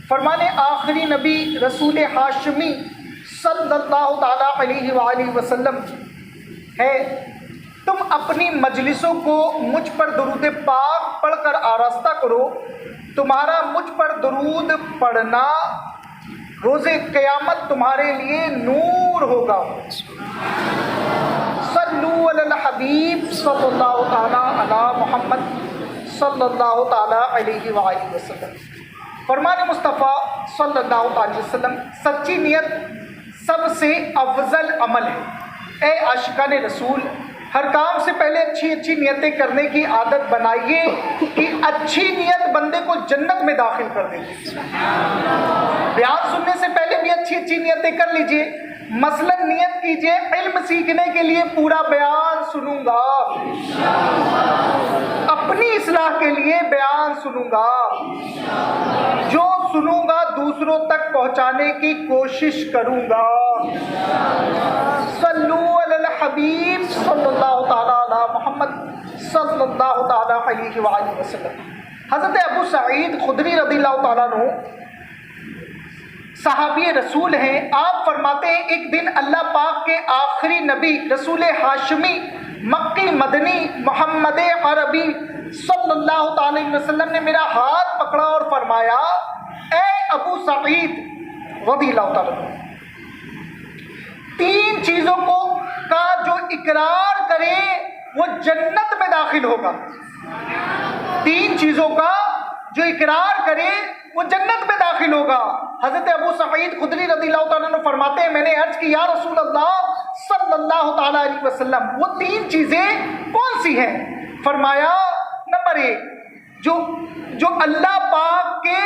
فرمانے آخری نبی رسول ہاشمی صلی اللہ تعالیٰ علیہ وآلہ وسلم ہے، تم اپنی مجلسوں کو مجھ پر درود پاک پڑھ کر آراستہ کرو، تمہارا مجھ پر درود پڑھنا روز قیامت تمہارے لیے نور ہوگا۔ صلو علی الحبیب صلی اللہ تعالیٰ علی محمد صلی اللہ تعالیٰ علیہ وآلہ وسلم۔ فرمان مصطفیٰ صلی اللہ تعالی وسلم، سچی نیت سب سے افضل عمل ہے۔ اے عاشقان رسول، ہر کام سے پہلے اچھی نیتیں کرنے کی عادت بنائیے کہ اچھی نیت بندے کو جنت میں داخل کر دے گی۔ بیان سننے سے پہلے بھی اچھی نیتیں کر لیجئے۔ مثلا نیت کیجئے علم سیکھنے کے لیے پورا بیان سنوں گا، اپنی اصلاح کے لیے بیان سنوں گا، جو سنوں گا دوسروں تک پہنچانے کی کوشش کروں گا۔ صلو علی الحبیب صلی اللہ تعالیٰ علی محمد صلی اللہ تعالیٰ علیہ وآلہ وسلم۔ حضرت ابو سعید خدری رضی اللہ تعالیٰ عنہ صحابی رسول ہیں، آپ فرماتے ہیں ایک دن اللہ پاک کے آخری نبی رسول ہاشمی مکی مدنی محمد عربی صلی اللہ تعالی وسلم نے میرا ہاتھ پکڑا اور فرمایا، اے ابو سعید رضی اللہ تعالیٰ عنہ، 3 چیزوں کا جو اقرار کرے وہ جنت میں داخل ہوگا۔ 3 چیزوں کا جو اقرار کرے وہ جنت میں داخل ہوگا۔ حضرت ابو سعید خدری رضی اللہ تعالیٰ عنہ فرماتے ہیں، میں نے عرض کی یا رسول اللہ صلی اللہ تعالیٰ علیہ وسلم، وہ 3 چیزیں کون سی ہیں؟ فرمایا، نمبر 1 جو اللہ پاک کے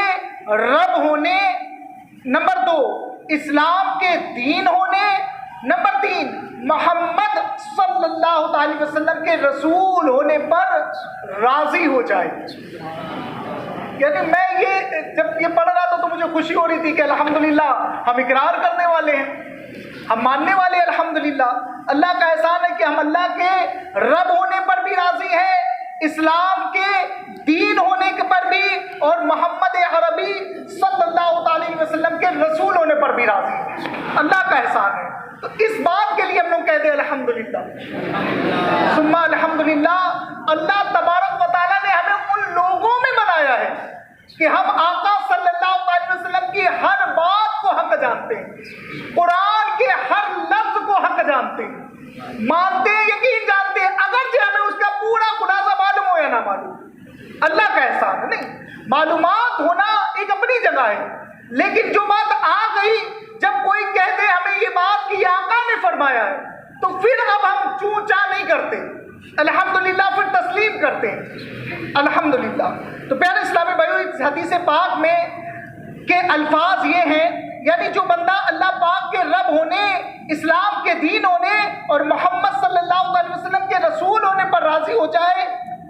رب ہونے، نمبر 2 اسلام کے دین ہونے، نمبر 3 محمد صلی اللہ تعالی وسلم کے رسول ہونے پر راضی ہو جائے۔ یعنی میں جب یہ پڑھ رہا تھا تو مجھے خوشی ہو رہی تھی کہ الحمدللہ ہم اقرار کرنے والے ہیں، ہم ماننے والے ہیں۔ الحمدللہ اللہ کا احسان ہے کہ ہم اللہ کے رب ہونے پر بھی راضی ہیں، اسلام کے دین ہونے پر بھی، اور محمد عربی صلی اللہ تعالی وسلم کے رسول ہونے پر بھی راضی ہیں۔ اللہ کا احسان ہے، تو اس بات کے لیے ہم لوگ کہتے ہیں الحمدللہ ثم الحمدللہ۔ اللہ تبارک و تعالیٰ نے ہمیں ان لوگوں میں بنایا ہے کہ ہم آقا صلی اللہ علیہ وسلم کی ہر بات کو حق جانتے ہیں، قرآن کے ہر لفظ کو حق جانتے ہیں، مانتے ہیں، یقین جانتے ہیں، اگرچہ ہمیں اس کا پورا خلاصہ معلوم ہو یا نہ معلوم۔ اللہ کا احسان ہے، نہیں معلومات ہونا ایک اپنی جگہ ہے، لیکن جو بات آ گئی، جب کوئی کہتے ہمیں یہ بات کہ آقا نے فرمایا ہے، تو پھر اب ہم چوں چاں نہیں کرتے، الحمدللہ پھر تسلیم کرتے ہیں۔ الحمدللہ۔ تو پیارے اسلامی بھائیو، اس حدیث پاک میں کے الفاظ یہ ہیں، یعنی جو بندہ اللہ پاک کے رب ہونے، اسلام کے دین ہونے اور محمد صلی اللہ علیہ وسلم کے رسول ہونے پر راضی ہو جائے،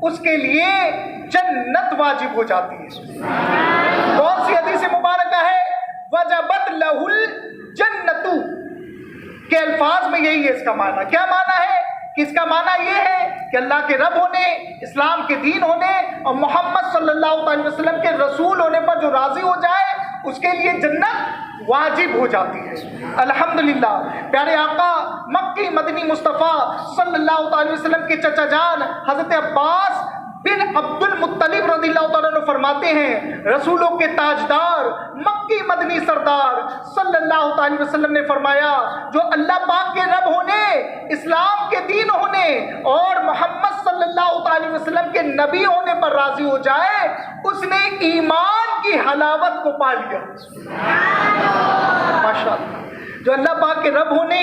اس کے لیے جنت واجب ہو جاتی ہے۔ کون سی حدیث مبارکہ ہے؟ وجبت لہ الجنت کے الفاظ میں یہی ہے اس کا معنی۔ کیا معنی ہے؟ کہ اس کا معنی یہ ہے کہ اللہ کے رب ہونے، اسلام کے دین ہونے اور محمد صلی اللہ علیہ وسلم کے رسول ہونے پر جو راضی ہو جائے، اس کے لیے جنت واجب ہو جاتی ہے۔ الحمدللہ۔ پیارے آقا مکی مدنی مصطفیٰ صلی اللہ علیہ وسلم کے چچا جان حضرت عباس بن عبد المطلب رضی اللہ تعالیٰ عنہ فرماتے ہیں، رسولوں کے تاجدار مکی مدنی سردار صلی اللہ علیہ وسلم نے فرمایا، جو اللہ پاک کے رب ہونے، اسلام کے دین ہونے اور محمد صلی اللہ علیہ وسلم کے نبی ہونے پر راضی ہو جائے، اس نے ایمان کی حلاوت کو پا لیا۔ ماشاءاللہ۔ جو اللہ پاک کے رب ہونے،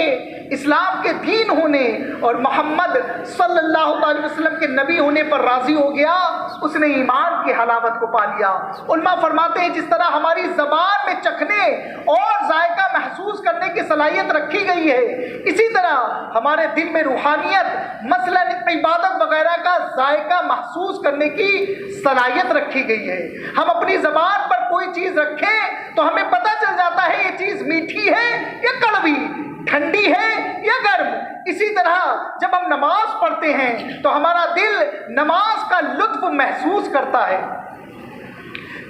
اسلام کے دین ہونے اور محمد صلی اللہ علیہ وسلم کے نبی ہونے پر راضی ہو گیا، اس نے ایمان کی حلاوت کو پا لیا۔ علماء فرماتے ہیں جس طرح ہماری زبان میں چکھنے اور ذائقہ محسوس کرنے کی صلاحیت رکھی گئی ہے، اسی طرح ہمارے دل میں روحانیت، مثلا عبادت وغیرہ کا ذائقہ محسوس کرنے کی صلاحیت رکھی گئی ہے۔ ہم اپنی زبان پر کوئی چیز رکھیں تو ہمیں پتہ چل جاتا ہے یہ چیز میٹھی ہے یا کڑوی، ٹھنڈی ہے یا گرم۔ اسی طرح جب ہم نماز پڑھتے ہیں تو ہمارا دل نماز کا لطف محسوس کرتا ہے،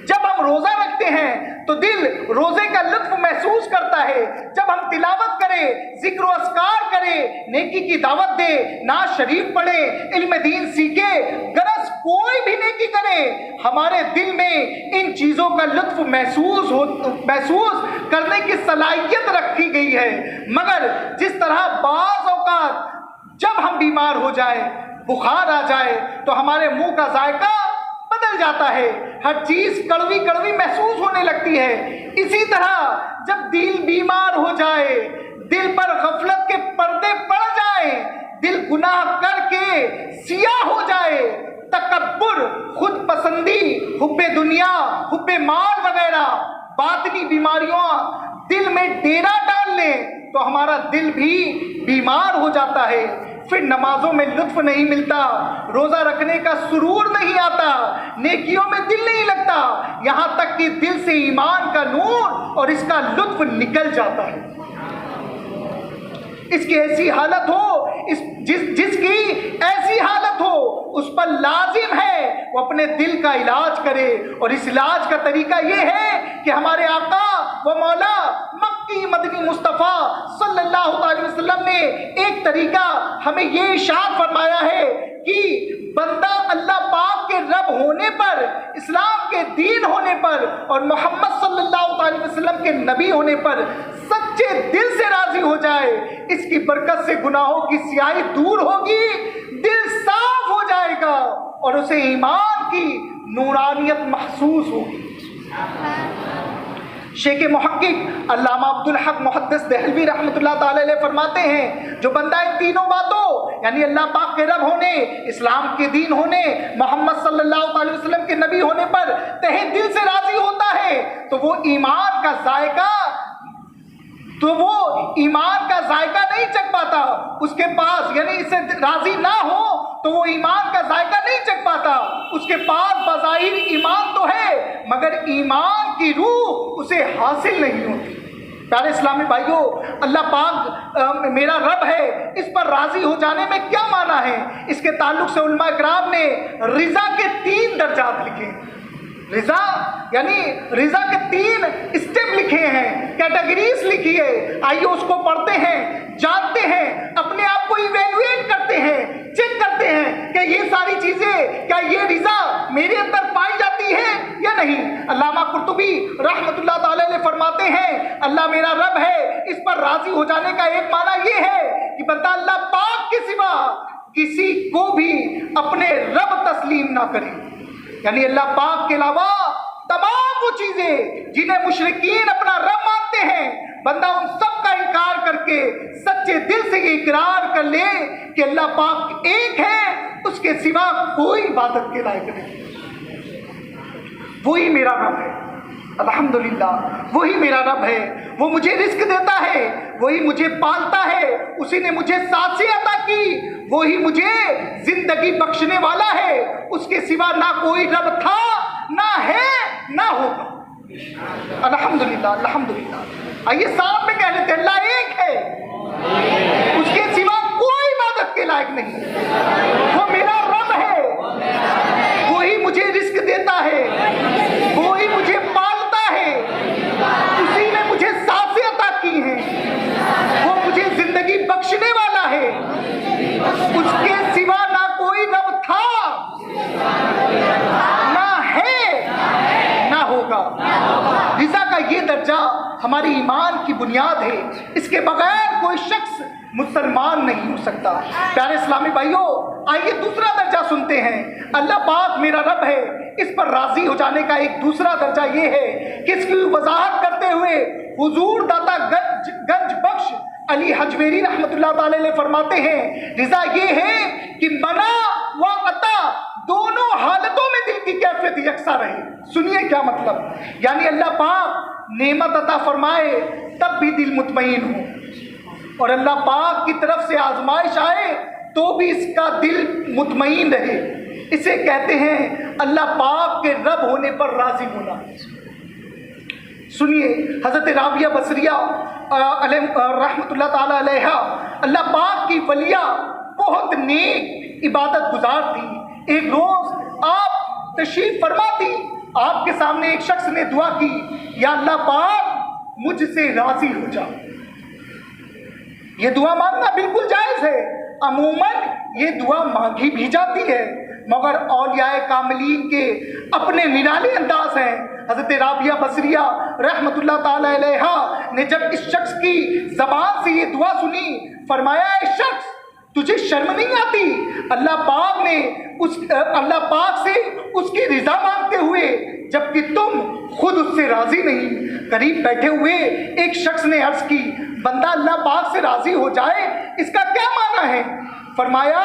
جب ہم روزہ رکھتے ہیں تو تو دل روزے کا لطف محسوس کرتا ہے. جب ہم تلاوت کریں, ذکر و اذکار کریں, نیکی کی دعوت دے, نعت شریف پڑھیں, علم دین سیکھے, غرض کوئی بھی نیکی کرے, ہمارے دل میں ان چیزوں کا لطف محسوس کرنے کی صلاحیت رکھی گئی ہے. مگر جس طرح بعض اوقات جب ہم بیمار ہو جائے, بخار آ جائے, تو ہمارے منہ کا ذائقہ بدل جاتا ہے, ہر چیز کڑوی کڑوی محسوس ہونے لگتی ہے. اسی طرح جب دل بیمار ہو جائے, دل پر غفلت کے پردے پڑ جائیں, دل گناہ کر کے سیاہ ہو جائے, تکبر, خود پسندی, حب دنیا, حب مال وغیرہ باطنی بیماریوں دل میں ڈیرا ڈال لیں, تو ہمارا دل بھی بیمار ہو جاتا ہے. پھر نمازوں میں لطف نہیں ملتا, روزہ رکھنے کا سرور نہیں آتا, نیکیوں میں دل نہیں لگتا, یہاں تک کہ دل سے ایمان کا نور اور اس کا لطف نکل جاتا ہے. اس کی ایسی حالت ہو, جس کی ایسی حالت ہو, اس پر لازم ہے وہ اپنے دل کا علاج کرے. اور اس علاج کا طریقہ یہ ہے کہ ہمارے آقا و مولا مکی مدنی مصطفیٰ صلی اللہ علیہ وسلم نے ایک طریقہ ہمیں یہ ارشاد فرمایا ہے کہ بندہ اللہ پاک کے رب ہونے پر, اسلام کے دین ہونے پر اور محمد صلی اللہ علیہ وسلم کے نبی ہونے پر سچے دل سے راضی ہو جائے, اس کی برکت سے گناہوں کی سیاہی دور ہوگی, دل صاف ہو جائے گا اور اسے ایمان کی نورانیت محسوس ہوگی. شیخ محقق علامہ عبدالحق محدث دہلوی رحمۃ اللہ تعالی علیہ فرماتے ہیں, جو بندہ ان تینوں باتوں یعنی اللہ پاک کے رب ہونے, اسلام کے دین ہونے, محمد صلی اللہ علیہ وسلم کے نبی ہونے پر تہہ دل سے راضی ہوتا ہے, تو وہ ایمان کا ذائقہ نہیں چکھ پاتا. اس کے پاس یعنی اس سے راضی نہ ہو تو وہ ایمان کا ذائقہ نہیں چکھ پاتا. اس کے پاس بظاہر ایمان تو ہے مگر ایمان کی روح اسے حاصل نہیں ہوتی. پیارے اسلامی بھائیوں, اللہ پاک میرا رب ہے, اس پر راضی ہو جانے میں کیا معنی ہے؟ اس کے تعلق سے علماء اکرام نے رضا کے 3 درجات لکھے. رضا یعنی رضا کے 3 اسٹیپ لکھے ہیں, کیٹیگریز لکھی ہے. آئیے اس کو پڑھتے ہیں, جانتے ہیں, اپنے آپ کو ایویلویٹ کرتے ہیں, چیک کرتے ہیں کہ یہ ساری چیزیں, کیا یہ رضا میرے اندر پائی جاتی ہے یا نہیں. علامہ قرطبی رحمۃ اللہ تعالی علیہ فرماتے ہیں, اللہ میرا رب ہے, اس پر راضی ہو جانے کا ایک معنی یہ ہے کہ بندہ اللہ پاک کے سوا کسی کو بھی اپنے رب تسلیم نہ کرے. یعنی اللہ پاک کے علاوہ تمام وہ چیزیں جنہیں مشرکین اپنا رب مانتے ہیں, بندہ ان سب کا انکار کر کے سچے دل سے یہ اقرار کر لے کہ اللہ پاک ایک ہے, اس کے سوا کوئی عبادت کے لائق نہیں, وہی میرا رب ہے. الحمدللہ وہی میرا رب ہے, وہ مجھے رزق دیتا ہے, وہی مجھے پالتا ہے, اسی نے مجھے سانسیں عطا کی, وہی مجھے زندگی بخشنے والا ہے, اس کے سوا نہ کوئی رب تھا, نہ ہے, نہ ہوگا. الحمدللہ الحمدللہ. آئیے ساتھ میں کہہ لیتے ہیں, اللہ ایک ہے, اس کے سوا کوئی عبادت کے لائق نہیں, وہ میرا رب ہے, وہی مجھے رزق دیتا ہے, وہی مجھے پالتا ہے, اسی نے مجھے سانسیں عطا کی ہیں, وہ مجھے زندگی بخشنے والا ہے, اس کے سوا نہ کوئی رب تھا, نہ ہے, نہ ہوگا. رضا کا یہ درجہ ہماری ایمان کی بنیاد ہے, اس کے بغیر کوئی شخص مسلمان نہیں ہو سکتا. پیارے اسلامی بھائیوں, آئیے دوسرا درجہ سنتے ہیں. اللہ پاک میرا رب ہے, اس پر راضی ہو جانے کا ایک دوسرا درجہ یہ ہے کہ اس کی وضاحت کرتے ہوئے حضور داتا گنج بخش علی حجویری رحمۃ اللہ تعالی علیہ فرماتے ہیں, رضا یہ ہے کہ منع و عطا دونوں حالتوں میں دل کی کیفیت یکساں رہے. سنیے کیا مطلب, یعنی اللہ پاک نعمت عطا فرمائے تب بھی دل مطمئن ہو, اور اللہ پاک کی طرف سے آزمائش آئے تو بھی اس کا دل مطمئن رہے. اسے کہتے ہیں اللہ پاک کے رب ہونے پر راضی ہونا. سنیے, حضرت رابعہ بصریہ رحمۃ اللہ تعالی علیہ, اللہ پاک کی ولیہ, بہت نیک عبادت گزار تھی. ایک روز آپ تشریف فرما تھی, آپ کے سامنے ایک شخص نے دعا کی، یا اللہ پاک مجھ سے راضی ہو جا۔ یہ دعا مانگنا بالکل جائز ہے، عموماً یہ دعا مانگی بھی جاتی ہے، مگر اولیاء کاملین کے اپنے نرالے انداز ہیں۔ حضرت رابعہ بصریہ رحمت اللہ تعالی علیہا نے جب اس شخص کی زبان سے یہ دعا سنی، فرمایا اے شخص تجھے شرم نہیں آتی اللہ پاک سے اس کی رضا مانگتے ہوئے جبکہ تم خود اس سے راضی نہیں؟ قریب بیٹھے ہوئے ایک شخص نے عرض کی، بندہ اللہ پاک سے راضی ہو جائے اس کا کیا معنی ہے؟ فرمایا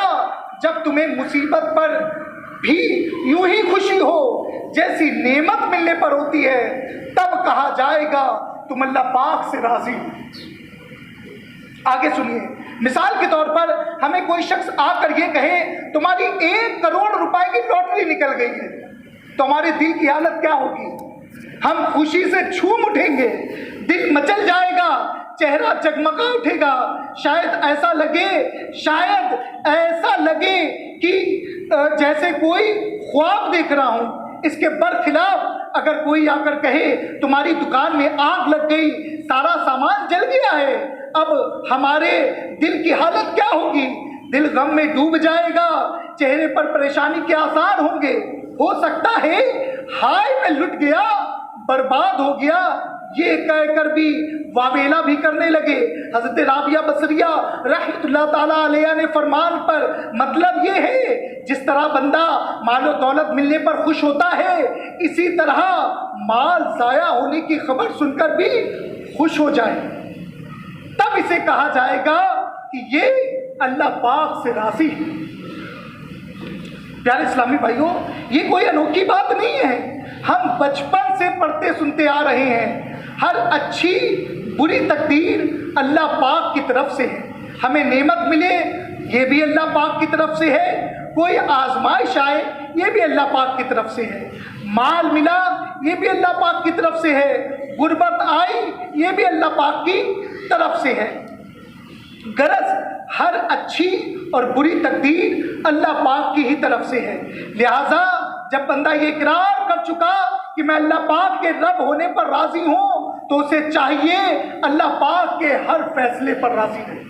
جب تمہیں مصیبت پر بھی یوں ہی خوشی ہو جیسی نعمت ملنے پر ہوتی ہے، تب کہا جائے گا تم اللہ پاک سے راضی ہو۔ آگے سنیے، مثال کے طور پر ہمیں کوئی شخص آ کر یہ کہے تمہاری 1 کروڑ روپے کی لاٹری نکل گئی ہے، تو ہمارے دل کی حالت کیا ہوگی؟ ہم خوشی سے جھوم اٹھیں گے، دل مچل جائے گا، چہرہ جگمگا اٹھے گا، شاید ایسا لگے کہ جیسے کوئی خواب دیکھ رہا ہوں۔ اس کے برخلاف اگر کوئی آ کر کہے تمہاری دکان میں آگ لگ گئی، سارا سامان جل گیا ہے، اب ہمارے دل کی حالت کیا ہوگی؟ دل غم میں ڈوب جائے گا، چہرے پر پریشانی کے آثار ہوں گے، ہو سکتا ہے ہائے میں لٹ گیا، برباد ہو گیا یہ کہہ کر بھی واویلا بھی کرنے لگے۔ حضرت رابعہ بصریہ رحمت اللہ تعالیٰ علیہ نے فرمان پر مطلب یہ ہے جس طرح بندہ مال و دولت ملنے پر خوش ہوتا ہے، اسی طرح مال ضائع ہونے کی خبر سن کر بھی خوش ہو جائے، تب اسے کہا جائے گا کہ یہ اللہ پاک سے راضی ہے۔ پیارے اسلامی بھائیوں، یہ کوئی انوکھی بات نہیں ہے، ہم بچپن سے پڑھتے سنتے آ رہے ہیں، ہر اچھی بری تقدیر اللہ پاک کی طرف سے ہے۔ ہمیں نعمت ملے یہ بھی اللہ پاک کی طرف سے ہے، کوئی آزمائش آئے یہ بھی اللہ پاک کی طرف سے ہے، مال ملا یہ بھی اللہ پاک کی طرف سے ہے، غربت آئی یہ بھی اللہ پاک کی طرف سے ہے۔ غرض ہر اچھی اور بری تقدیر اللہ پاک کی ہی طرف سے ہے، لہذا جب بندہ یہ اقرار کر چکا کہ میں اللہ پاک کے رب ہونے پر راضی ہوں تو اسے چاہیے اللہ پاک کے ہر فیصلے پر راضی رہے۔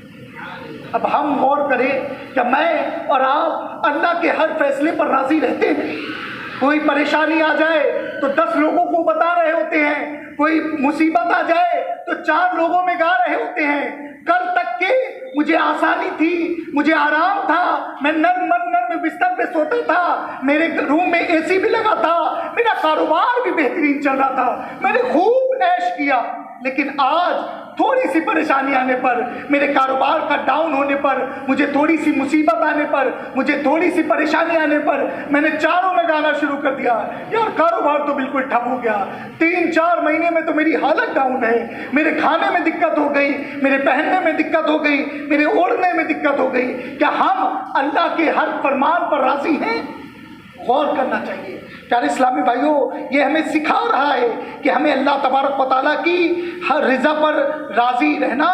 اب ہم غور کریں کہ میں اور آپ اللہ کے ہر فیصلے پر راضی رہتے ہیں؟ کوئی پریشانی آ جائے تو 10 لوگوں کو بتا رہے ہوتے ہیں، کوئی مصیبت آ جائے تو 4 لوگوں میں گا رہے ہوتے ہیں، کل تک کہ مجھے آسانی تھی، مجھے آرام تھا، میں نرم بستر پہ سوتا تھا، میرے روم میں اے سی بھی لگا تھا، میرا کاروبار بھی بہترین چل رہا تھا، میں نے خوب عیش کیا، لیکن آج تھوڑی سی پریشانی آنے پر، میرے کاروبار کا ڈاؤن ہونے پر، مجھے تھوڑی سی مصیبت آنے پر، مجھے تھوڑی سی پریشانی آنے پر میں نے چاروں میں گانا شروع کر دیا، یار کاروبار تو بالکل ٹھپ ہو گیا، 3-4 مہینے میں تو میری حالت ڈاؤن ہے، میرے کھانے میں دقت ہو گئی، میرے پہننے میں دقت ہو گئی، میرے اوڑھنے میں دقت ہو گئی۔ کیا ہم اللہ کے ہر فرمان پر راضی ہیں؟ غور کرنا چاہیے۔ پیارے اسلامی بھائیوں، یہ ہمیں سکھا رہا ہے کہ ہمیں اللہ تبارک و تعالیٰ کی ہر رضا پر راضی رہنا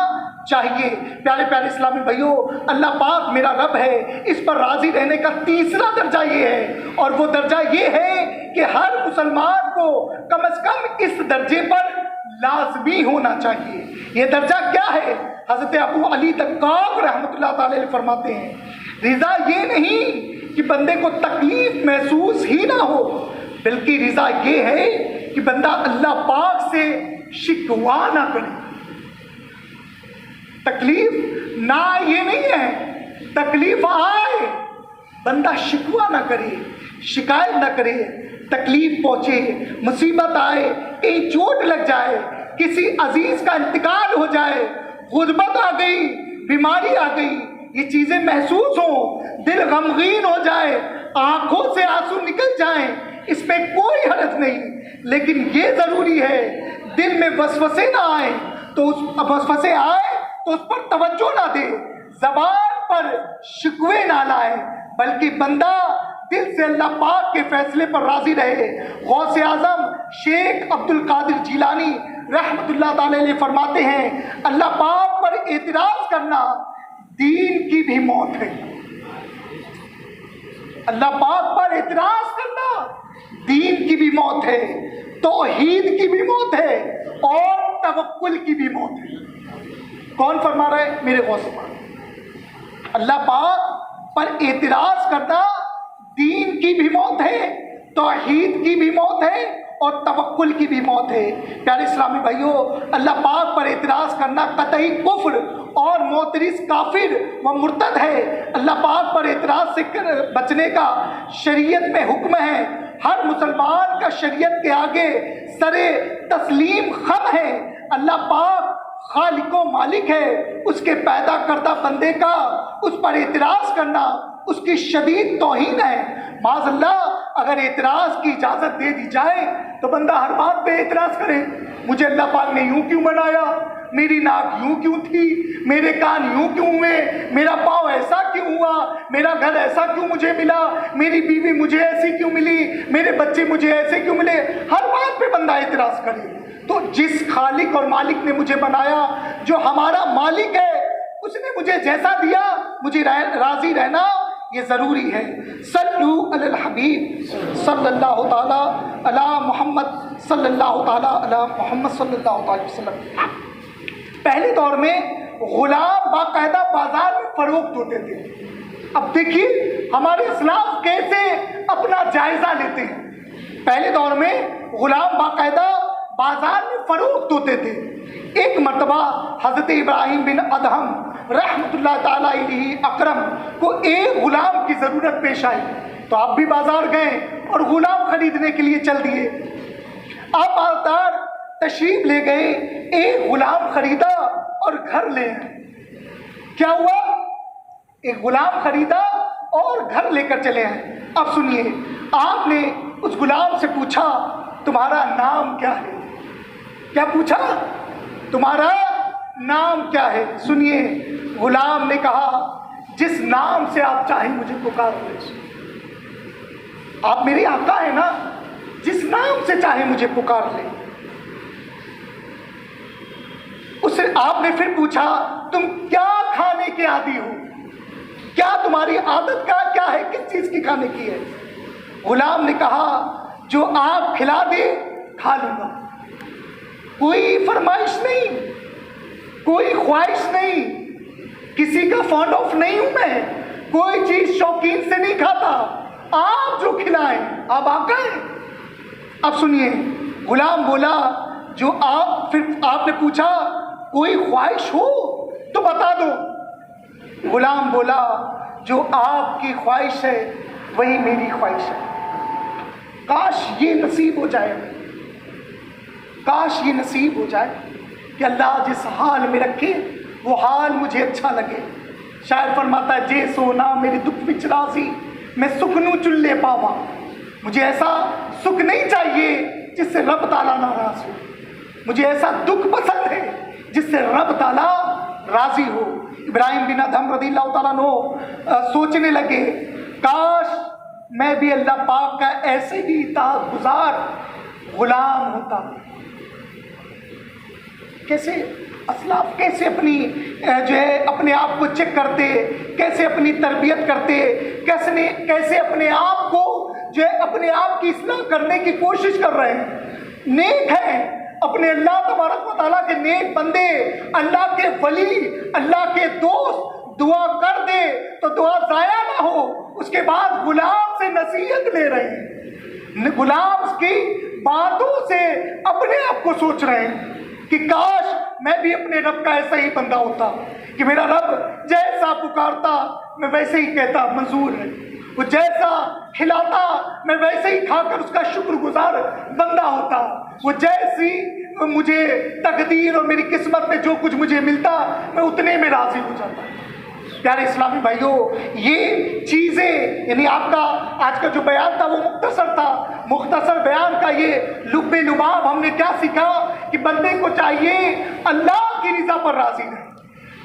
چاہیے۔ پیارے پیارے اسلامی بھائیوں، اللہ پاک میرا رب ہے، اس پر راضی رہنے کا تیسرا درجہ یہ ہے، اور وہ درجہ یہ ہے کہ ہر مسلمان کو کم از کم اس درجے پر لازمی ہونا چاہیے۔ یہ درجہ کیا ہے؟ حضرت ابو علی دقاق رحمۃ اللہ تعالی علیہ فرماتے ہیں، رضا یہ نہیں کہ بندے کو تکلیف محسوس ہی نہ ہو، بلکہ رضا یہ ہے کہ بندہ اللہ پاک سے شکوہ نہ کرے۔ تکلیف نہ یہ نہیں ہے، تکلیف آئے بندہ شکوہ نہ کرے، شکایت نہ کرے، تکلیف پہنچے، مصیبت آئے، کہیں چوٹ لگ جائے، کسی عزیز کا انتقال ہو جائے، غربت آ گئی، بیماری آ گئی، یہ چیزیں محسوس ہوں، دل غمگین ہو جائے، آنکھوں سے آنسو نکل جائیں، اس پہ کوئی حرج نہیں، لیکن یہ ضروری ہے دل میں وسوسے نہ آئیں، تو وسوسے آئے تو اس پر توجہ نہ دے، زبان پر شکوے نہ لائے، بلکہ بندہ دل سے اللہ پاک کے فیصلے پر راضی رہے۔ غوث اعظم شیخ عبد القادر جیلانی رحمت اللہ تعالی علیہ فرماتے ہیں، اللہ پاک پر اعتراض کرنا دین کی بھی موت ہے۔ اللہ پاک پر اعتراض کرنا دین کی بھی موت ہے، توحید کی بھی موت ہے، اور توکل کی بھی موت ہے۔ کون فرما رہا ہے؟ میرے غوث پاک۔ اللہ پاک پر اعتراض کرنا دین کی بھی موت ہے، توحید کی بھی موت ہے، اور توکل کی بھی موت ہے۔ پیارے اسلامی بھائیوں، اللہ پاک پر اعتراض کرنا قطعی کفر اور معترض کافر و مرتد ہے۔ اللہ پاک پر اعتراض سے بچنے کا شریعت میں حکم ہے۔ ہر مسلمان کا شریعت کے آگے سر تسلیم خم ہے۔ اللہ پاک خالق و مالک ہے، اس کے پیدا کردہ بندے کا اس پر اعتراض کرنا اس کی شدید توہین ہے۔ معاذ اللہ، اگر اعتراض کی اجازت دے دی جائے تو بندہ ہر بات پہ اعتراض کرے۔ مجھے اللہ پاک نے یوں کیوں بنایا، میری ناک یوں کیوں تھی، میرے کان یوں کیوں ہوئے، میرا پاؤں ایسا کیوں ہوا، میرا گھر ایسا کیوں مجھے ملا، میری بیوی مجھے ایسی کیوں ملی، میرے بچے مجھے ایسے کیوں ملے۔ ہر بات پہ بندہ اعتراض کرے۔ تو جس خالق اور مالک نے مجھے بنایا، جو ہمارا مالک ہے، اس نے مجھے جیسا دیا مجھے راضی رہنا یہ ضروری ہے۔ صلو علی الحبیب صلی اللہ تعالی علی محمد صلی اللہ تعالی علی محمد صلی اللہ تعالی وسلم۔ پہلے دور میں غلام باقاعدہ بازار میں فروخت ہوتے تھے۔ اب دیکھیے ہمارے اسلاف کیسے اپنا جائزہ لیتے ہیں۔ پہلے دور میں غلام باقاعدہ بازار میں فروخت ہوتے تھے۔ ایک مرتبہ حضرت ابراہیم بن ادہم رحمۃ اللہ تعالیٰ علیہ اکرم کو ایک غلام کی ضرورت پیش آئی، تو آپ بھی بازار گئے اور غلام خریدنے کے لیے چل دیے۔ آپ بازار تشریف لے گئے، ایک غلام خریدا اور گھر لے آئے۔ کیا ہوا؟ ایک غلام خریدا اور گھر لے کر چلے آئے۔ اب سنیے، آپ نے اس غلام سے پوچھا تمہارا نام کیا ہے؟ کیا پوچھا؟ تمہارا نام کیا ہے؟ سنیے، غلام نے کہا جس نام سے آپ چاہیں مجھے پکار لیں۔ آپ میرے آقا ہیں نا، جس نام سے چاہیں مجھے پکار لیں۔ اس سے آپ نے پھر پوچھا تم کیا کھانے کے عادی ہو، کیا تمہاری عادت کا کیا ہے، کس چیز کی کھانے کی ہے؟ غلام نے کہا جو آپ کھلا دے کھا لوں گا، کوئی فرمائش نہیں، کوئی خواہش نہیں، کسی کا فونڈ آف نہیں ہوں میں، کوئی چیز شوقین سے نہیں کھاتا، آپ جو کھلائیں آپ آقا ہیں۔ اب سنیے، غلام بولا جو پھر آپ نے پوچھا کوئی خواہش ہو تو بتا دو۔ غلام بولا جو آپ کی خواہش ہے وہی میری خواہش ہے۔ کاش یہ نصیب ہو جائے، کاش یہ نصیب ہو جائے کہ اللہ جس حال میں رکھے وہ حال مجھے اچھا لگے۔ شاعر فرماتا ہے جے سونا میری دکھ وچ راضی میں سکھ نو چلے پاواں۔ مجھے ایسا سکھ نہیں چاہیے جس سے رب تعالیٰ ناراض ہو، مجھے ایسا دکھ پسند ہے جس سے رب تعالیٰ راضی ہو۔ ابراہیم بن ادہم رضی اللہ تعالیٰ عنہ سوچنے لگے کاش میں بھی اللہ پاک کا ایسے ہی اطاعت گزار غلام ہوتا۔ کیسے اسلاف کیسے اپنی جو ہے اپنے آپ کو چیک کرتے، کیسے اپنی تربیت کرتے، کیسے اپنے آپ کو جو ہے اپنے آپ کی اصلاح کرنے کی کوشش کر رہے ہیں، نیک ہیں، اپنے اللہ تبارک و تعالیٰ کے نیک بندے، اللہ کے ولی، اللہ کے دوست دعا کر دے تو دعا ضائع نہ ہو، اس کے بعد غلام سے نصیحت لے رہے ہیں، غلام کی باتوں سے اپنے آپ کو سوچ رہے ہیں کہ کاش میں بھی اپنے رب کا ایسا ہی بندہ ہوتا کہ میرا رب جیسا پکارتا میں ویسے ہی کہتا منظور ہے، وہ جیسا کھلاتا میں ویسے ہی کھا کر اس کا شکر گزار بندہ ہوتا، وہ جیسی مجھے تقدیر اور میری قسمت میں جو کچھ مجھے ملتا میں اتنے میں راضی ہو جاتا۔ پیارے اسلامی بھائیوں، یہ چیزیں یعنی آپ کا آج کا جو بیان تھا وہ مختصر تھا، مختصر بیان کا یہ لب لباب ہم نے کیا سیکھا کہ بندے کو چاہیے اللہ کی رضا پر راضی رہے۔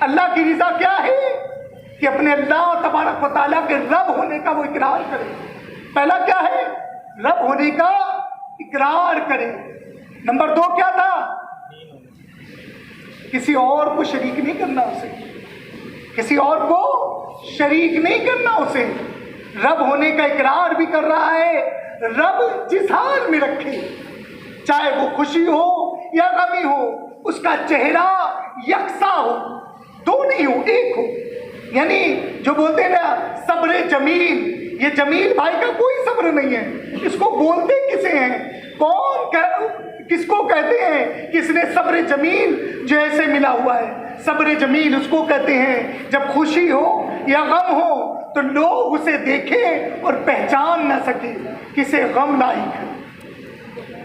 اللہ کی رضا کیا ہے کہ اپنے اللہ تبارک و تعالیٰ کے رب ہونے کا وہ اقرار کرے۔ پہلا کیا ہے؟ رب ہونے کا اقرار کرے۔ نمبر 2 کیا تھا؟ کسی اور کو شریک نہیں کرنا اسے، کسی اور کو شریک نہیں کرنا اسے، رب ہونے کا اقرار بھی کر رہا ہے، رب جس حال میں رکھے، چاہے وہ خوشی ہو یا غمی ہو، اس کا چہرہ یکساں ہو، دو نہیں ہو، ایک ہو. یعنی جو بولتے ہیں نا صبر جمیل، یہ جمیل بھائی کا کوئی صبر نہیں ہے. اس کو بولتے کسے ہیں؟ کس کو کہتے ہیں؟ کس نے صبر جمیل جو ایسے ملا ہوا ہے. صبر جمیل اس کو کہتے ہیں جب خوشی ہو یا غم ہو تو لوگ اسے دیکھیں اور پہچان نہ سکے کسے غم لاحق ہے.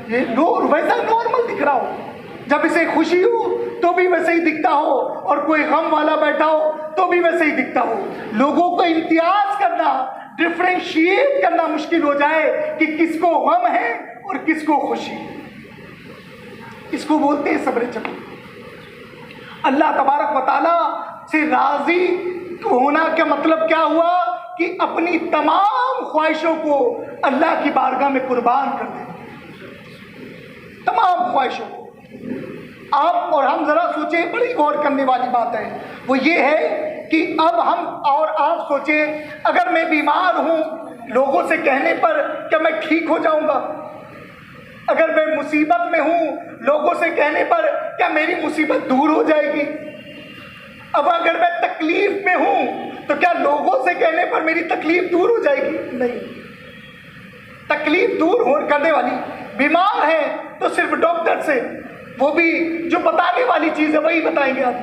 یہ ویسا نارمل دکھ رہا ہو، جب اسے خوشی ہو تو بھی ویسے ہی دکھتا ہو، اور کوئی غم والا بیٹھا ہو تو بھی ویسے ہی دکھتا ہو. لوگوں کو امتیاز کرنا، ڈفرینشیٹ کرنا مشکل ہو جائے کہ کس کو غم ہے اور کس کو خوشی. اس کو بولتے ہیں صبر جمیل. اللہ تبارک و تعالیٰ سے راضی ہونا کا مطلب کیا ہوا؟ کہ اپنی تمام خواہشوں کو اللہ کی بارگاہ میں قربان کر دیں، تمام خواہشوں کو. آپ اور ہم ذرا سوچیں، بڑی غور کرنے والی بات ہے، وہ یہ ہے کہ اب ہم اور آپ سوچیں، اگر میں بیمار ہوں لوگوں سے کہنے پر کیا میں ٹھیک ہو جاؤں گا؟ اگر میں مصیبت میں ہوں لوگوں سے کہنے پر کیا میری مصیبت دور ہو جائے گی؟ اب اگر میں تکلیف میں ہوں تو کیا لوگوں سے کہنے پر میری تکلیف دور ہو جائے گی؟ نہیں. تکلیف دور کرنے والی، بیمار ہے تو صرف ڈاکٹر سے، وہ بھی جو بتانے والی چیز ہے وہی بتائیں گے آپ.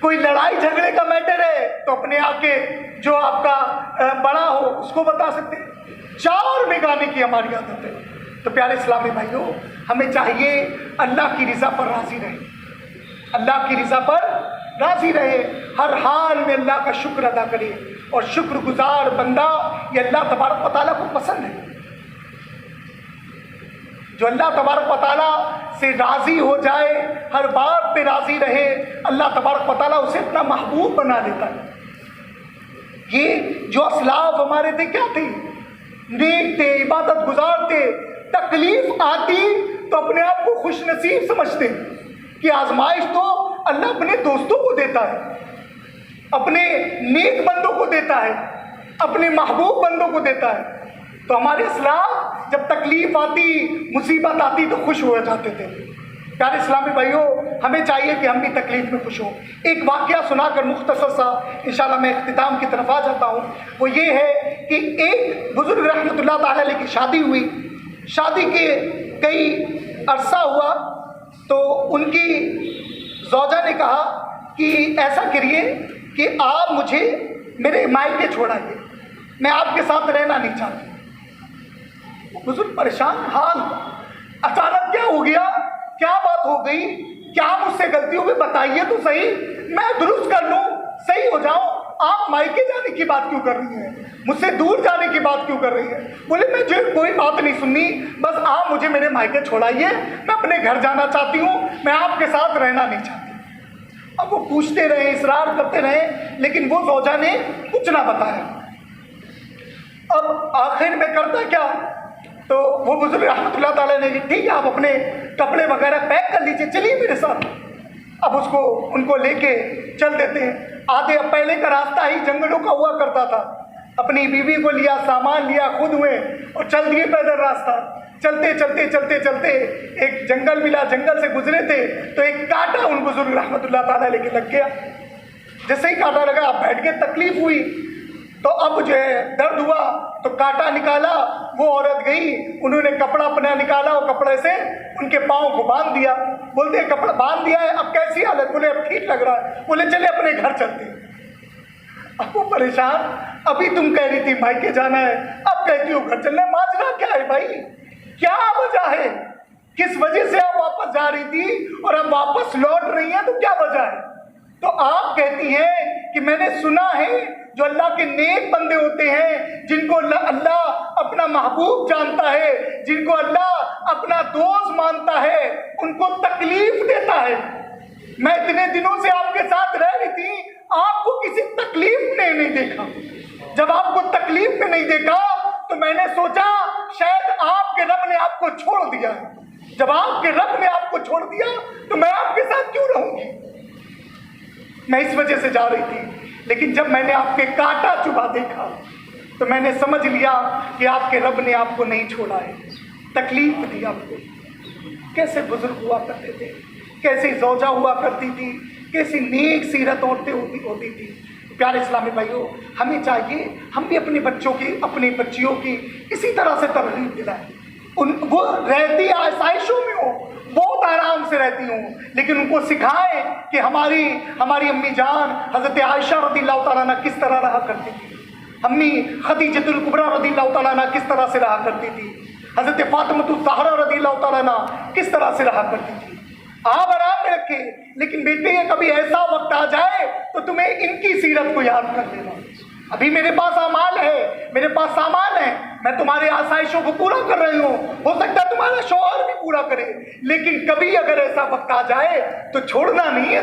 کوئی لڑائی جھگڑے کا میٹر ہے تو اپنے آپ کے جو آپ کا بڑا ہو اس کو بتا سکتے ہیں. چار میں گانے کی ہماری عادت ہے. تو پیارے اسلامی بھائیوں، ہمیں چاہیے اللہ کی رضا پر راضی رہے، اللہ کی رضا پر راضی رہے، ہر حال میں اللہ کا شکر ادا کرے. اور شکر گزار بندہ یہ اللہ تبارک و تعالیٰ کو پسند ہے. جو اللہ تبارک و تعالیٰ سے راضی ہو جائے، ہر بات پہ راضی رہے، اللہ تبارک و تعالیٰ اسے اپنا محبوب بنا لیتا ہے. یہ جو اسلاف ہمارے تھے کیا تھے؟ نیک تھے، عبادت گزار تھے. تکلیف آتی تو اپنے آپ کو خوش نصیب سمجھتے کہ آزمائش تو اللہ اپنے دوستوں کو دیتا ہے، اپنے نیک بندوں کو دیتا ہے، اپنے محبوب بندوں کو دیتا ہے. تو ہمارے اسلاف جب تکلیف آتی، مصیبت آتی تو خوش ہو جاتے تھے. پیارے اسلامی بھائیوں، ہمیں چاہیے کہ ہم بھی تکلیف میں خوش ہوں. ایک واقعہ سنا کر مختصر سا انشاءاللہ میں اختتام کی طرف آ جاتا ہوں. وہ یہ ہے کہ ایک بزرگ رحمۃ اللہ تعالی علیہ کی شادی ہوئی. شادی کے کئی عرصہ ہوا تو ان کی زوجہ نے کہا کہ ایسا کریے کہ آپ مجھے میرے مائکے چھوڑائیے، میں آپ کے ساتھ رہنا نہیں چاہتی. بزرگ پریشان حال، اچانک کیا ہو گیا؟ کیا بات ہو گئی؟ کیا مجھ سے غلطی ہو گئی؟ بتائیے تو صحیح، میں درست کر لوں، صحیح ہو جاؤں. آپ مائکے جانے کی بات کیوں کر رہی ہیں؟ مجھ سے دور جانے کی بات کیوں کر رہی ہیں؟ بولے میں جو کوئی بات نہیں سننی، بس آپ مجھے میرے مائکے چھوڑائیے، میں اپنے گھر جانا چاہتی ہوں، میں آپ کے ساتھ رہنا نہیں چاہتی. اب وہ پوچھتے رہے، اصرار کرتے رہے، لیکن وہ زوجہ نے کچھ نہ بتایا. اب آخر میں کرتا کیا؟ تو وہ بزرگ رحمۃ اللہ تعالیٰ نے ٹھیک ہے آپ اپنے کپڑے وغیرہ پیک کر لیجیے، چلیے میرے ساتھ. اب ان کو لے کے چل دیتے ہیں. آدھے پہلے کا راستہ ہی جنگلوں کا ہوا کرتا تھا. اپنی بیوی کو لیا، سامان لیا، خود ہوئے اور چل دیے پیدل راستہ. چلتے چلتے چلتے چلتے ایک جنگل ملا، جنگل سے گزرے تھے تو ایک کانٹا ان بزرگ رحمۃ اللہ تعالیٰ علیہ کے لگ گیا. جیسے ہی کانٹا لگا آپ بیٹھ کے، تکلیف ہوئی تو اب جو ہے درد ہوا تو کانٹا نکالا. وہ عورت گئی، انہوں نے کپڑا اپنا نکالا اور کپڑے سے ان کے پاؤں کو باندھ دیا. بولتے ہیں کپڑا باندھ دیا ہے، اب کیسی حالت؟ بولے اب ٹھیک لگ رہا ہے. بولے چلے اپنے گھر چلتے. اب وہ پریشان، ابھی تم کہہ رہی تھی مائکے جانا ہے، اب کہتی ہو گھر چلنا ہے. ماجرا کیا ہے بھائی؟ کیا وجہ ہے؟ کس وجہ سے آپ واپس جا رہی تھی اور اب واپس لوٹ رہی ہیں؟ تو کیا وجہ ہے؟ تو آپ کہتی ہیں کہ میں نے سنا ہے جو اللہ کے نیک بندے ہوتے ہیں، جن کو اللہ اپنا محبوب جانتا ہے، جن کو اللہ اپنا دوست مانتا ہے، ان کو تکلیف دیتا ہے. میں اتنے دنوں سے آپ کے ساتھ رہ رہی تھی، آپ کو کسی تکلیف میں نہیں دیکھا. جب آپ کو تکلیف میں نہیں دیکھا تو میں نے سوچا شاید آپ کے رب نے آپ کو چھوڑ دیا. جب آپ کے رب نے آپ کو چھوڑ دیا تو میں آپ کے ساتھ کیوں رہوں گی؟ میں اس وجہ سے جا رہی تھی. لیکن جب میں نے آپ کے کانٹا چبھا دیکھا تو میں نے سمجھ لیا کہ آپ کے رب نے آپ کو نہیں چھوڑا ہے، تکلیف دی آپ کو۔ کیسے بزرگ ہوا کرتے تھے، کیسی زوجہ ہوا کرتی تھی، کیسی نیک سیرت عورتیں ہوتی تھی۔ پیارے اسلامی بھائیوں، ہمیں چاہیے ہم بھی اپنے بچوں کی، اپنی بچیوں کی اسی طرح سے ترغیب دلائیں۔ وہ رہتی آسائشوں میں ہوں، بہت آرام سے رہتی ہوں، لیکن ان کو سکھائیں کہ ہماری امی جان حضرت عائشہ رضی اللہ تعالیٰ عنہ کس طرح رہا کرتی تھی، امی خدیجۃ الکبریٰ رضی اللہ تعالیٰ عنہ کس طرح سے رہا کرتی تھی، حضرت فاطمہ الزہرا رضی اللہ تعالیٰ عنہ کس طرح سے رہا کرتی تھی۔ آپ آرام میں رکھے، لیکن بیٹے کبھی ایسا وقت آ جائے تو تمہیں ان کی سیرت کو یاد کر لینا۔ ابھی میرے پاس اعمال ہے، میرے پاس سامان ہے، میں تمہارے آسائشوں کو پورا کر رہی ہوں، ہو سکتا ہے تمہارا شوہر بھی پورا کرے، لیکن کبھی اگر ایسا وقت آ جائے تو چھوڑنا نہیں ہے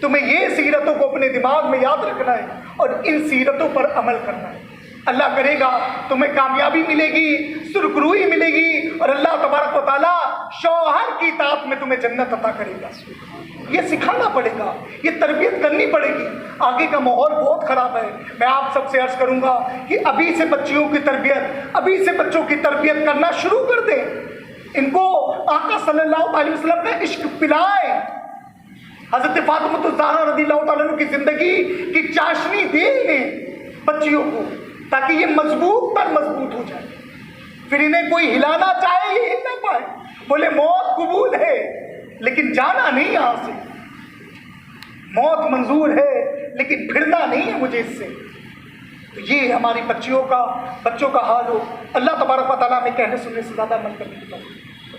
تمہیں یہ سیرتوں کو اپنے دماغ میں یاد رکھنا ہے اور ان سیرتوں پر عمل کرنا ہے۔ اللہ کرے گا تمہیں کامیابی ملے گی، سرخروئی ملے گی، اور اللہ تبارک و تعالیٰ شوہر کی اطاعت میں تمہیں جنت عطا کرے گا۔ یہ سکھانا پڑے گا، یہ تربیت کرنی پڑے گی۔ آگے کا ماحول بہت خراب ہے۔ میں آپ سب سے عرض کروں گا کہ ابھی سے بچیوں کی تربیت، ابھی سے بچوں کی تربیت کرنا شروع کر دیں، ان کو آقا صلی اللہ علیہ وسلم کا عشق پلائیں، حضرت فاطمہ الزہرا رضی اللہ تعالیٰ عنہ کی زندگی کی چاشنی دیں انہیں بچیوں کو، تاکہ یہ مضبوط ہو جائے، پھر انہیں کوئی ہلانا چاہے یہ ہل نہ پائے، بولے موت قبول ہے لیکن جانا نہیں، یہاں سے موت منظور ہے لیکن پھرنا نہیں ہے مجھے اس سے۔ تو یہ ہماری بچوں کا حال ہو۔ اللہ تبارک و تعالیٰ میں کہنے سننے سے زیادہ عمل کرنے کی توفیق۔